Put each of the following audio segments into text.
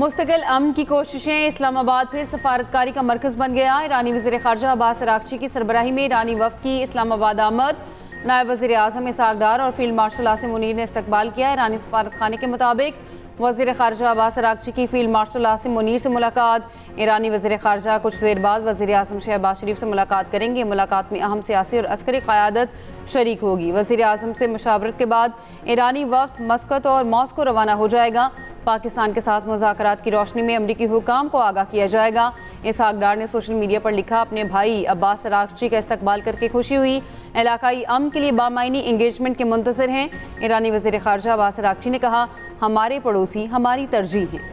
मुस्तकिल अमन की कोशिशें, इस्लामाबाद फिर सफारतकारी का मरकज़ बन गया। ईरानी वज़ीर ख़ारजा अब्बास अराग़ची की सरबराही में ईरानी वफ़द की इस्लामाबाद आमद। नायब वज़ीर आज़म इसहाक़ डार और फील्ड मार्शल आसिम मुनीर ने इस्तकबाल किया। ईरानी सफारत खाने के मुताबिक वज़ीर ख़ारजा अब्बास अराग़ची की फील्ड मार्शल आसिम मुनीर से मुलाकात। ईरानी वज़ीर ख़ारजा कुछ देर बाद वज़ीर आज़म शहबाज शरीफ से मुलाकात करेंगे। मुलाकात में अहम सियासी और अस्करी क़यादत शरीक होगी। वज़ीर आज़म से मुशावरत के बाद ईरानी वफ़द मस्कत और मॉस्को रवाना हो जाएगा। पाकिस्तान के साथ मुज़ाकरात की रोशनी में अमरीकी हुकाम को आगाह किया जाएगा। इसहाक़ डार ने सोशल मीडिया पर लिखा, अपने भाई अब्बास अराग़ची का इस्तकबाल करके खुशी हुई। इलाकाई अमन के लिए बामायनी इंगेजमेंट के मुंतज़िर हैं। ईरानी वज़ीर ख़ारजा अब्बास अराग़ची ने कहा, हमारे पड़ोसी हमारी तरजीह हैं।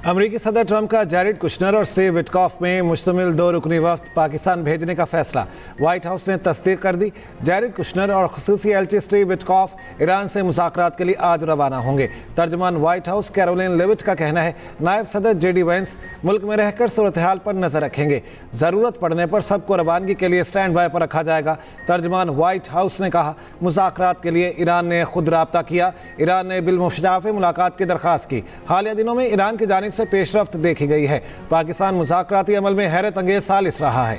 अमरीकी सदर ट्रंप का जैरेड कुशनर और स्टीव विटकॉफ में मुश्तमिल 2 रुकनी वफ़द पाकिस्तान भेजने का फैसला व्हाइट हाउस ने तस्दीक कर दी। जैरेड कुशनर और खुसूसी एलची स्टीव विटकॉफ ईरान से मुज़ाकरात के लिए आज रवाना होंगे। तर्जुमान व्हाइट हाउस कैरोलिन लेविट का कहना है, नायब सदर जेडी वेंस मुल्क में रहकर सूरत हाल पर नजर रखेंगे। ज़रूरत पड़ने पर सबको रवानगी के लिए स्टैंड बाय पर रखा जाएगा। तर्जुमान व्हाइट हाउस ने कहा, मुज़ाकरात के लिए ईरान ने खुद राब्ता किया। ईरान ने बिलमुशाफ़े मुलाकात की दरख्वास्त की। हालिया दिनों में ईरान की जानिब से पेशरफ्त देखी गई है। पाकिस्तान मुज़ाकराती अमल में हैरत अंगेज सालिस रहा है।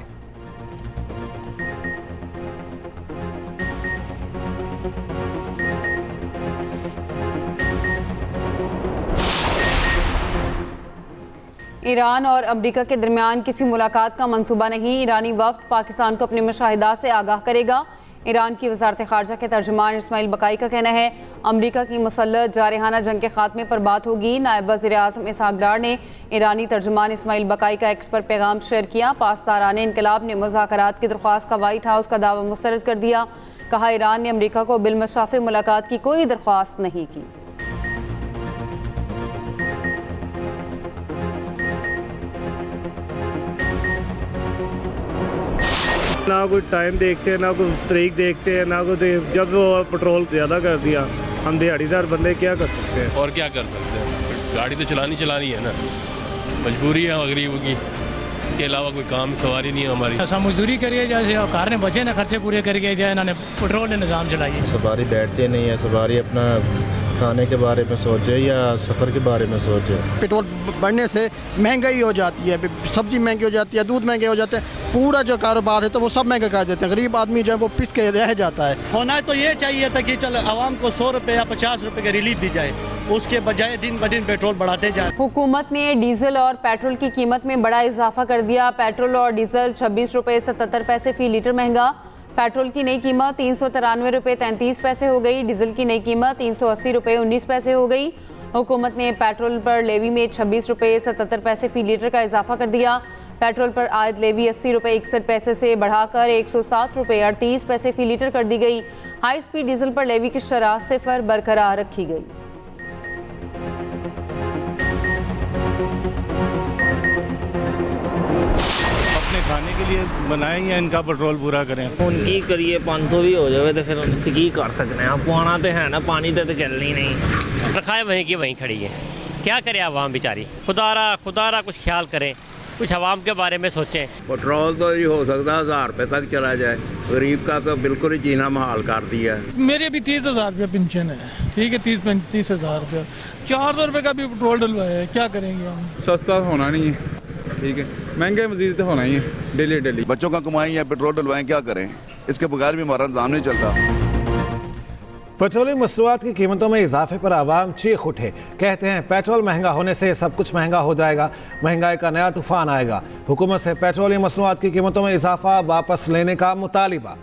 ईरान और अमरीका के दरमियान किसी मुलाकात का मंसूबा नहीं। ईरानी वफ़द पाकिस्तान को अपने मुशाहिदात से आगाह करेगा। ईरान की वज़ारत ख़ारजा के तर्जुमान इस्माइल बकाई का कहना है, अमरीका की मुसल्लत जारहाना जंग के खात्मे पर बात होगी। नायब वज़ीर आज़म इसहाक़ डार ने ईरानी तर्जुमान इस्माइल बकाई का एक्स पर पैगाम शेयर किया। पासदारान इनकलाब ने मुज़ाकरात की दरख्वास्त का व्हाइट हाउस का दावा मुस्तरद कर दिया। कहा, ईरान ने अमरीका को बिलमुशाफ़े मुलाकात की कोई दरख्वास्त नहीं की। ना कोई टाइम देखते हैं, ना कोई तारीख देखते हैं, ना कोई जब वो पेट्रोल ज़्यादा कर दिया, हम दिहाड़ीदार बंदे क्या कर सकते हैं। और क्या कर सकते हैं, गाड़ी तो चलानी है ना, मजबूरी है गरीब की, इसके अलावा कोई काम सवारी नहीं है हमारी। ऐसा मजदूरी करिए जैसे कार ने बचे ना खर्चे पूरे करके जाए, इन्होंने पेट्रोल ने निज़ाम चलाइए। सवारी बैठते नहीं है, सवारी अपना खाने के बारे में सोचे या सफ़र के बारे में सोचे। पेट्रोल बढ़ने से महंगाई हो जाती है, सब्जी महंगी हो जाती है, दूध महंगे हो जाते हैं, पूरा जो कारोबार है तो वो सब महंगा कर देते हैं। गरीब आदमी जो है वो पिस के रह जाता है। होना तो ये चाहिए था कि चल आवाम को 100 रुपये या 50 रुपये की रिलीफ दी जाए, उसके बजाय दिन ब दिन पेट्रोल बढ़ाते जाए। हुकूमत ने डीजल और पेट्रोल की कीमत में बड़ा इजाफा कर दिया। पेट्रोल और डीजल 26 रुपये 77 पैसे फी लीटर महंगा। पेट्रोल की नई कीमत 393 रुपये 33 पैसे हो गई। डीजल की नई कीमत 380 रुपये 19 पैसे हो गई। हुकूमत ने पेट्रोल पर लेवी में 26 रुपये 77 पैसे फी लीटर का इजाफा कर दिया। पेट्रोल पर आयद लेवी 80 रुपये 61 पैसे से बढ़ाकर 107 रुपये 38 पैसे फी लीटर कर दी गई। हाई स्पीड डीजल पर लेवी की शरह 0 बरकरार रखी गई। खाने के लिए बनाएं या इनका पेट्रोल पूरा करें। उनकी करिए 500 भी हो जाए तो फिर उनसे की कर सकते हैं। आप पाना तो है ना, पानी तो चलनी नहीं। रखाए वहीं की वहीं खड़ी है, क्या करे आवाम बेचारी। खुदारा कुछ ख्याल करें, कुछ आवाम के बारे में सोचें। पेट्रोल तो ही हो सकता है 1000 रुपये तक चला जाए, गरीब का तो बिल्कुल ही जीना महाल कर दिया है। मेरे भी 30,000 रुपये पेंशन है, ठीक है, 30-35,000 रुपये, 400 रुपये का भी पेट्रोल डलवाया है, क्या करेंगे हम। सस्ता होना नहीं है, ठीक है, महंगे मजीद तो होना ही है। डेली बच्चों का कमाएं या पेट्रोल डलवाएं, क्या करें, इसके बगैर भी हमारा निज़ाम नहीं चलता। पेट्रोलियम मसनूआत की कीमतों में इजाफे पर आवाम चीख उठे। कहते हैं, पेट्रोल महंगा होने से सब कुछ महंगा हो जाएगा, महंगाई का नया तूफान आएगा। हुकूमत से पेट्रोलियम मसनूआत की कीमतों में इजाफा वापस लेने का मुतालिबा।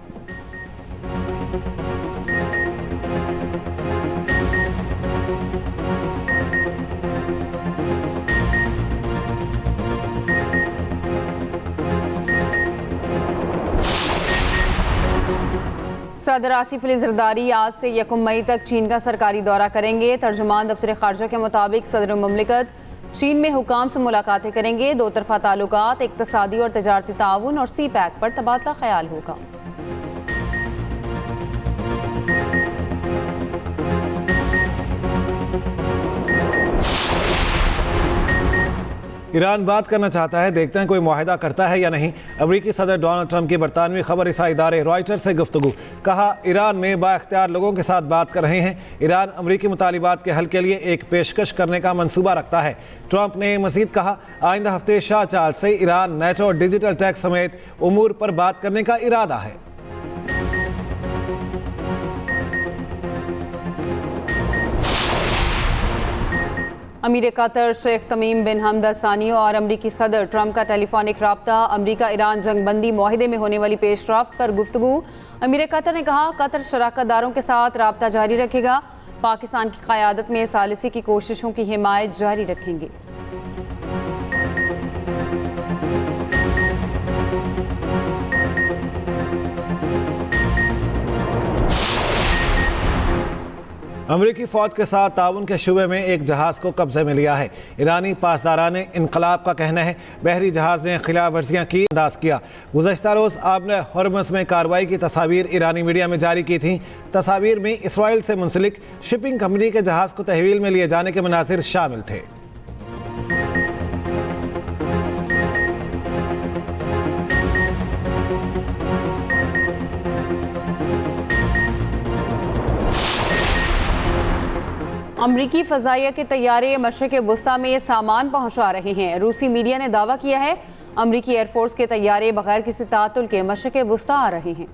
सदर आसिफ अली जरदारी आज से 1 मई तक चीन का सरकारी दौरा करेंगे। तर्जुमान दफ्तर खारजा के मुताबिक सदर मुमलिकत चीन में हुकाम से मुलाकातें करेंगे। 2 तरफा ताल्लुकात, इक्तसादी और तजारती ताउन और सी पैक पर तबादला ख्याल होगा। ईरान बात करना चाहता है, देखते हैं कोई मुआहिदा करता है या नहीं। अमेरिकी सदर डोनाल्ड ट्रंप की बरतानवी खबर रसाई इदारे रॉयटर्स से गुफ्तगू। कहा ईरान में बाइख्तियार लोगों के साथ बात कर रहे हैं। ईरान अमेरिकी मुतालिबात के हल के लिए एक पेशकश करने का मंसूबा रखता है। ट्रंप ने मजीद कहा, आइंदा हफ्ते शाह चार्ट से ईरान, नेटो, डिजिटल टैक्स समेत उमूर पर बात करने का इरादा है। अमीर कतर शेख तमीम बिन हमद अल सानी और अमरीकी सदर ट्रंप का टेलीफोनिक रब्ता। अमरीका ईरान जंगबंदी मुआहिदे में होने वाली पेशरफ्त पर गुफ्तगू। अमीर कतर ने कहा, कतर शराकतदारों के साथ रब्ता जारी रखेगा। पाकिस्तान की क़यादत में सालिसी की कोशिशों की हिमायत जारी रखेंगे। अमरीकी फ़ौज के साथ ताउन के शुबे में एक जहाज़ को कब्जे में लिया है। ईरानी पासदारान इनकलाब का कहना है बहरी जहाज़ ने खिलाफ वर्जियाँ की अंदाज़ किया। गुज़श्ता रोज़ आपने हॉर्मज़ में कार्रवाई की तस्वीर ईरानी मीडिया में जारी की थी। तस्वीर में इसराइल से मुंसलिक शिपिंग कंपनी के जहाज़ को तहवील में लिए जाने के मनाज़िर शामिल थे। अमरीकी फ़ज़ाइया के तैयारे मशरिक़ वुस्ता में सामान पहुंचा रहे हैं। रूसी मीडिया ने दावा किया है अमरीकी एयरफोर्स के तैयारे बगैर किसी तातुल के मशरिक़ वुस्ता आ रहे हैं।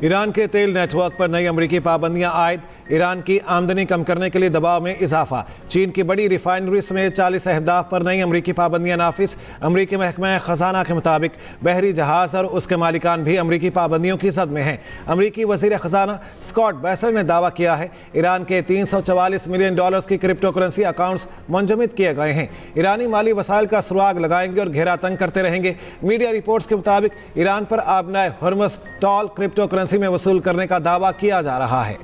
ईरान के तेल नेटवर्क पर नई अमरीकी पाबंदियां आयद। ईरान की आमदनी कम करने के लिए दबाव में इजाफा। चीन की बड़ी रिफाइनरी समेत 40 अहदाफ पर नई अमरीकी पाबंदियां नाफिज। अमरीकी महकमा खजाना के मुताबिक बहरी जहाज़ और उसके मालिकान भी अमरीकी पाबंदियों की जद में हैं। अमरीकी वज़ीर खजाना स्कॉट बेसेंट ने दावा किया है ईरान के $344 मिलियन की क्रिप्टो करेंसी अकाउंट्स मुंजमद किए गए हैं। ईरानी माली वसाइल का सुराग लगाएंगे और घेरा तंग करते रहेंगे। मीडिया रिपोर्ट्स के मुताबिक ईरान पर आबनाए हॉर्मज़ टॉल क्रिप्टो करेंसी में वसूल करने का दावा किया जा रहा है।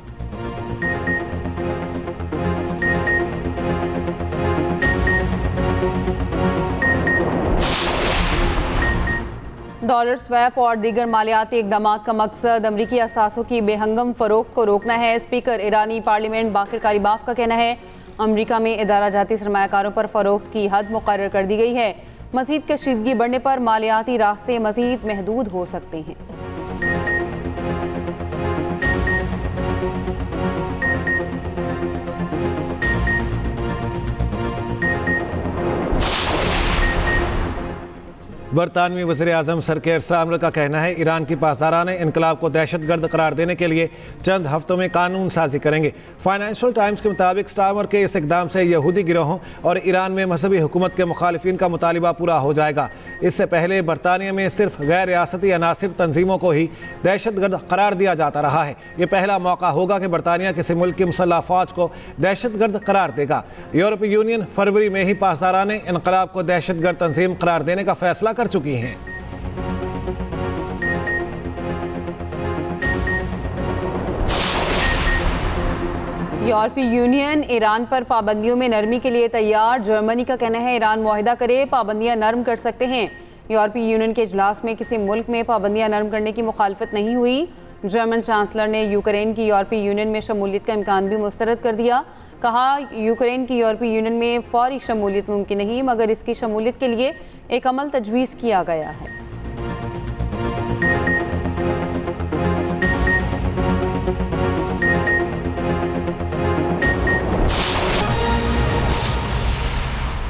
डॉलर स्वैप और दीगर मालियाती इक़दामात का मकसद अमरीकी असासों की बेहंगम फ़रोख्त को रोकना है। स्पीकर ईरानी पार्लियामेंट बाकिर कारिबाफ का कहना है अमरीका में इदारा जाती सरमायाकारों पर फ़रोख्त की हद मुकर्रर कर दी गई है। मज़ीद कशीदगी बढ़ने पर मालियाती रास्ते मज़ीद महदूद हो सकते हैं। बरतानवी वज़ीर आज़म सर केयर स्टारमर का कहना है ईरान की पासदारान इनकलाब को दहशतगर्द करार देने के लिए चंद हफ्तों में कानून साजी करेंगे। फाइनेंशियल टाइम्स के मुताबिक स्टारमर के इस इकदाम से यहूदी गिरोहों और ईरान में मजहबी हुकूमत के मुखालिफिन का मुतालिबा पूरा हो जाएगा। इससे पहले बरतानिया में सिर्फ गैर रियासती अनासिर तंजीमों को ही दहशतगर्द करार दिया जाता रहा है। ये पहला मौका होगा कि बरतानिया किसी मुल्क की मुसल्लह फ़ौज को दहशतगर्द करार देगा। यूरोपीय यूनियन फरवरी में ही पासदारान इनकलाब को दहशतगर्द तंजीम करार देने का फैसला कर चुकी हैं। यूरोपीय यूनियन ईरान पर पाबंदियों में नरमी के लिए तैयार। जर्मनी का कहना है ईरान मुआहिदा करे, पाबंदियां नरम कर सकते हैं। यूरोपीय यूनियन के इजलास में किसी मुल्क में पाबंदियां नरम करने की मुखालफत नहीं हुई। जर्मन चांसलर ने यूक्रेन की यूरोपीय यूनियन में शमूलियत का इम्कान भी मुस्तरद कर दिया। कहा यूक्रेन की यूरोपीय यूनियन में फौरी शमूलियत मुमकिन नहीं, मगर इसकी शमूलियत के लिए एक अमल तजवीज़ किया गया है।